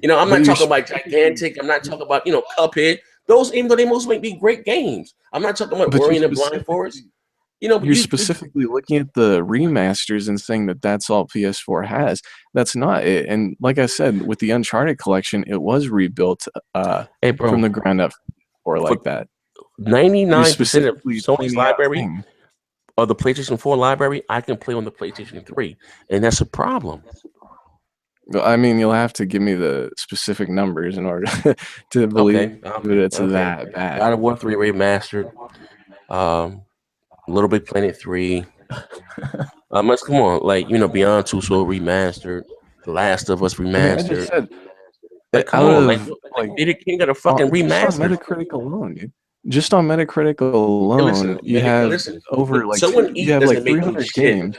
I'm but not you're talking about specifically, Gigantic. I'm not talking about, Cuphead. Those, even though they most might be great games. I'm not talking about but you're Ori and the Blind specifically, Forest. You know, but You're specifically looking at the remasters and saying that that's all PS4 has. That's not it. And like I said, with the Uncharted collection, it was rebuilt hey, from bro, the ground up or for like that. You're 99% of specifically Sony's pointing out library things. or the PlayStation 4 library, I can play on the PlayStation 3, and that's a problem. Well, I mean, you'll have to give me the specific numbers in order to believe Okay, that okay, it's okay. that bad. God of War 3 remastered. Little Big Planet 3. Come on, like Beyond Two Soul remastered, The Last of Us I mean, I just remastered. said Like, come out on, like, of like like Lady King got a fucking just on remastered. Metacritic alone, dude. Just on Metacritic Hey, alone, listen, you have listen. over What like someone you eat have like doesn't make me 300 shit. games.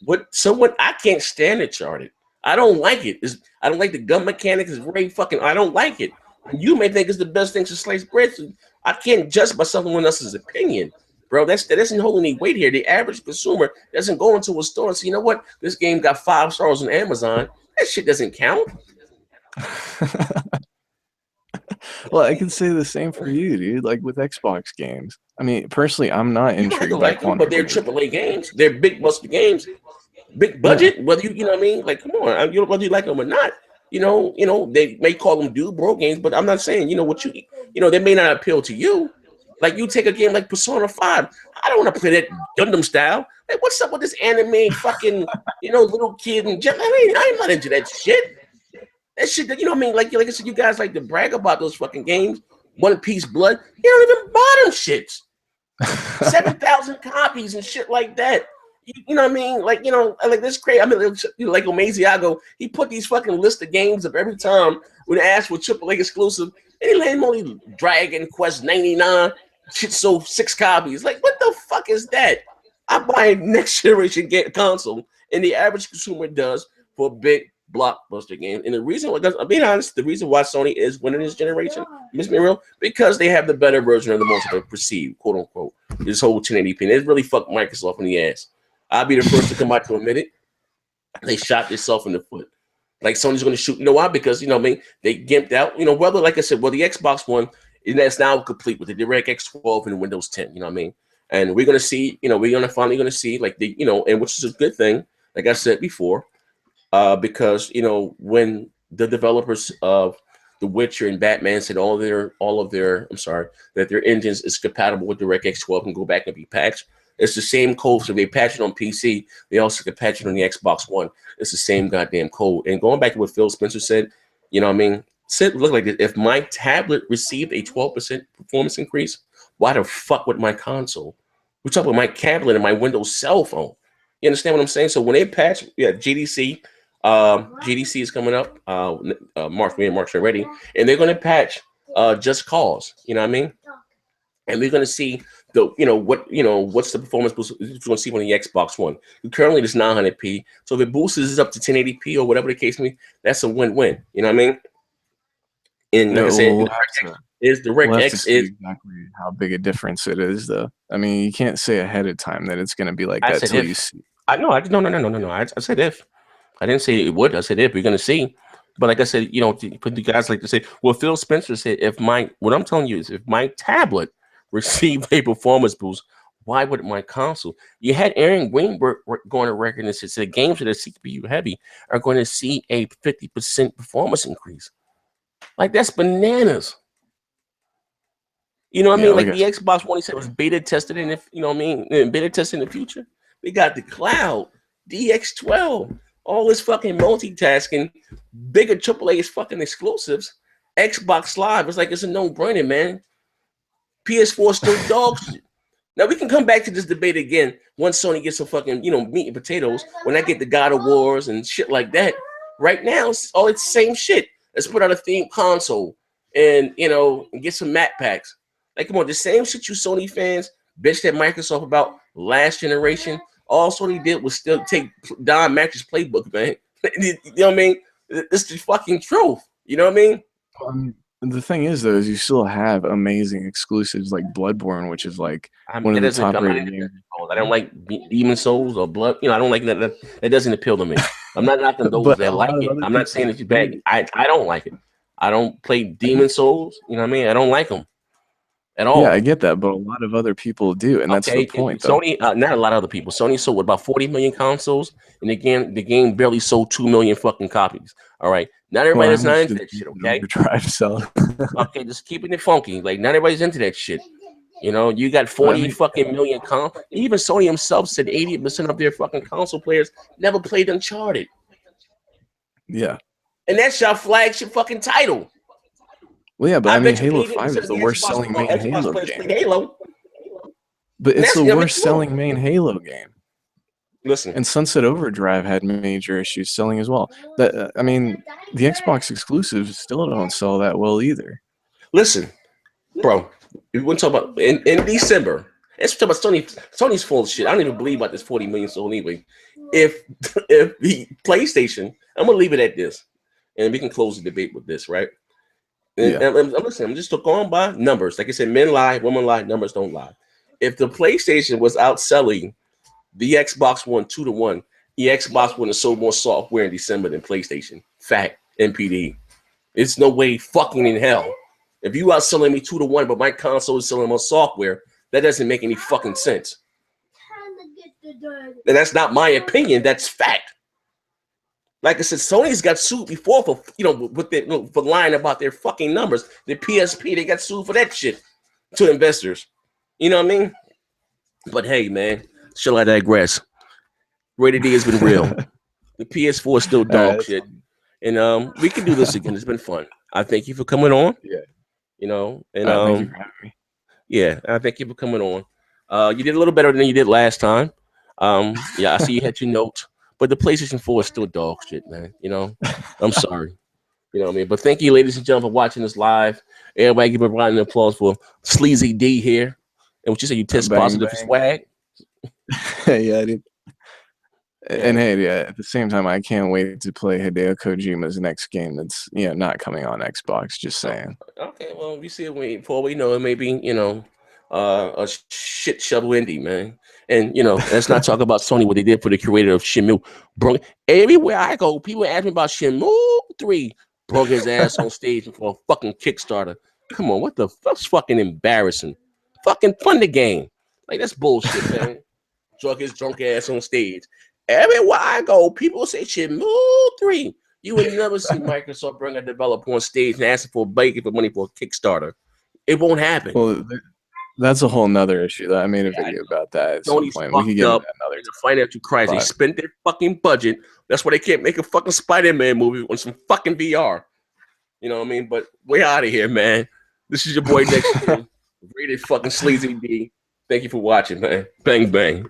What someone I can't stand Uncharted. I don't like it. I don't like the gun mechanics. It's very fucking. I don't like it. You may think it's the best thing to slice bread. So I can't judge by someone else's opinion, bro. That doesn't hold any weight here. The average consumer doesn't go into a store and say, you know what, this game got 5 stars on Amazon. That shit doesn't count. Well, I can say the same for you, dude. Like with Xbox games. I mean, personally, I'm not You don't have to intrigued by like them, but they're counterpoints. AAA games. They're big busted games. Big Yeah. budget, whether you know what I mean. Like, come on, whether you like them or not. They may call them dude bro games, but I'm not saying they may not appeal to you. Like you take a game like Persona 5. I don't want to play that Gundam style. Like, what's up with this anime fucking little kid and I'm not into that shit. That shit that what I mean. Like I said, you guys like to brag about those fucking games. One Piece Blood. You don't even buy them shits. 7,000 copies and shit like that. You know what I mean? Like this crazy. I mean, like Omaziago, he put these fucking list of games up every time when they asked for AAA exclusive, and he let him only Dragon Quest 99. Shit sold 6 copies. Like, what the fuck is that? I buy a next generation console, and the average consumer does for a big blockbuster game. And the reason why, I'm being honest, the reason why Sony is winning this generation, Miss Muriel, because they have the better version of the most perceived, quote unquote, this whole 1080p. And it really fucked Microsoft in the ass. I'll be the first to come out to admit it. They shot themselves in the foot. Like Sony's going to shoot. You know why? Because they gimped out. Whether like I said, the Xbox One that's now complete with the DirectX 12 and Windows 10. You know what I mean? And we're going to see. We're finally going to see like and which is a good thing. Like I said before, because when the developers of The Witcher and Batman said all of their that their engines is compatible with DirectX 12 and go back and be patched. It's the same code. So they patch it on PC. They also can patch it on the Xbox One. It's the same goddamn code. And going back to what Phil Spencer said, you know what I mean? Said look like this. If my tablet received a 12% performance increase, why the fuck would my console? We're talking about my tablet and my Windows cell phone. You understand what I'm saying? So when they patch, GDC, GDC is coming up. March, me and March already, and they're going to patch Just Cause. You know what I mean? And we're going to see what's the performance boost we're going to see on the Xbox One. Currently, it's 900p. So if it boosts it up to 1080p or whatever the case may be, that's a win-win. You know what I mean? And like I No, said, we'll have to DirectX see is. exactly how big a difference it is, though. I mean, you can't say ahead of time that it's going to be like I that said till you if. see. I know. No. I said if. I didn't say it would. I said if. We're going to see. But like I said, put the guys like to say, well, Phil Spencer said, what I'm telling you is, if my tablet received a performance boost, why would my console? You had Aaron Greenberg going to record and said games that are CPU heavy are going to see a 50% performance increase. Like, that's bananas. You know what I Yeah, mean? like Like I the said, Xbox One, he said was beta tested, and if you know what I mean, beta tested in the future. We got the cloud, DX12, all this fucking multitasking, bigger AAA fucking exclusives, Xbox Live. It's like it's a no-brainer, man. PS4 still dog shit. Now we can come back to this debate again once Sony gets some fucking meat and potatoes. When I get the God of Wars and shit like that. Right now, it's the same shit. Let's put out a themed console and and get some map packs. Like, come on, the same shit you Sony fans bitched at Microsoft about last generation. All Sony did was still take Don Mack's playbook, man. You know what I mean? It's the fucking truth. You know what I mean? the thing is, though, is you still have amazing exclusives like Bloodborne, which is like one That of the doesn't. top I'm not rated into games. Souls. I don't like Demon Souls or Blood. I don't like that. That doesn't appeal to me. I'm not knocking those But that a like lot of it. other I'm not people saying it's bad. do. I don't like it. I don't play Demon Souls. You know what I mean? I don't like them. at all. Yeah, I get that, but a lot of other people do, and that's the Okay, point, though. Sony, not a lot of other people. Sony sold about 40 million consoles, and again, the game barely sold 2 million fucking copies. All right, not everybody Well, how that's not much into did that shit. Sunset Okay, Overdrive sell? okay, just keeping it funky. Like not everybody's into that shit. You know, you got That 40 makes fucking million Even Sony himself said 80% of their fucking console players never played Uncharted, yeah. and that's your flagship fucking title. Well, yeah, but I I mean, bet you Halo 5 80% is of the the worst selling main Xbox Halo players game. played Halo, But and it's that's the I mean, worst selling main Halo game. listen, And Sunset Overdrive had major issues selling as well. That I mean, the Xbox exclusives still don't sell that well either. listen, bro. We want to talk about in December. Let's talk about Sony. Sony's full of shit. I don't even believe about this 40 million sold anyway. If if the PlayStation, I'm gonna leave it at this, and we can close the debate with this, right? Yeah. And listen, I'm just going by numbers. Like I said, men lie, women lie, numbers don't lie. If the PlayStation was outselling the Xbox One 2-1, the Xbox would have sold more software in December than PlayStation. Fact, NPD. It's no way fucking in hell. If you outselling me 2-1, but my console is selling more software, that doesn't make any fucking sense. And that's not my opinion. That's fact. Like I said, Sony's got sued before for with their, for lying about their fucking numbers. The PSP, they got sued for that shit to investors. You know what I mean? But hey, man, shall I digress? Rated D has been real. The PS4 is still dog shit, and we can do this again. It's been fun. I thank you for coming on. Yeah. You know, and Thank you for having me. yeah, I thank you for coming on. You did a little better than you did last time. Yeah, I see you had your notes, but the PlayStation 4 is still dog shit, man. You know, I'm sorry. You know what I mean? But thank you, ladies and gentlemen, for watching this live. Everybody give a round of applause for Sleazy D here. And what you say, you test Bang positive for bang. swag? Yeah, I did. And Yeah. hey, yeah, at the same time, I can't wait to play Hideo Kojima's next game that's not coming on Xbox. Just saying. Okay, well, we see it before we know it. Maybe a shit shovel indie, man. And let's not talk about Sony what they did for the creator of Shenmue. Bro, everywhere I go, people ask me about Shenmue 3. Broke his ass on stage for a fucking Kickstarter. Come on, what the fuck's fucking embarrassing? Fucking fund the game. Like that's bullshit, man. Drug his drunk ass on stage. Everywhere I go, people say Shenmue 3. You would never see Microsoft bring a developer on stage and ask for begging for money for a Kickstarter. It won't happen. Well, that's a whole nother issue. I made a video about that at some Sony's point. We could fucked get into up that another in a financial crisis. They time. spent their fucking budget. That's why they can't make a fucking Spider-Man movie on some fucking VR. You know what I mean? But way out of here, man. This is your boy NXTGEN720, rated fucking Sleazy D. Thank you for watching, man. Bang, bang.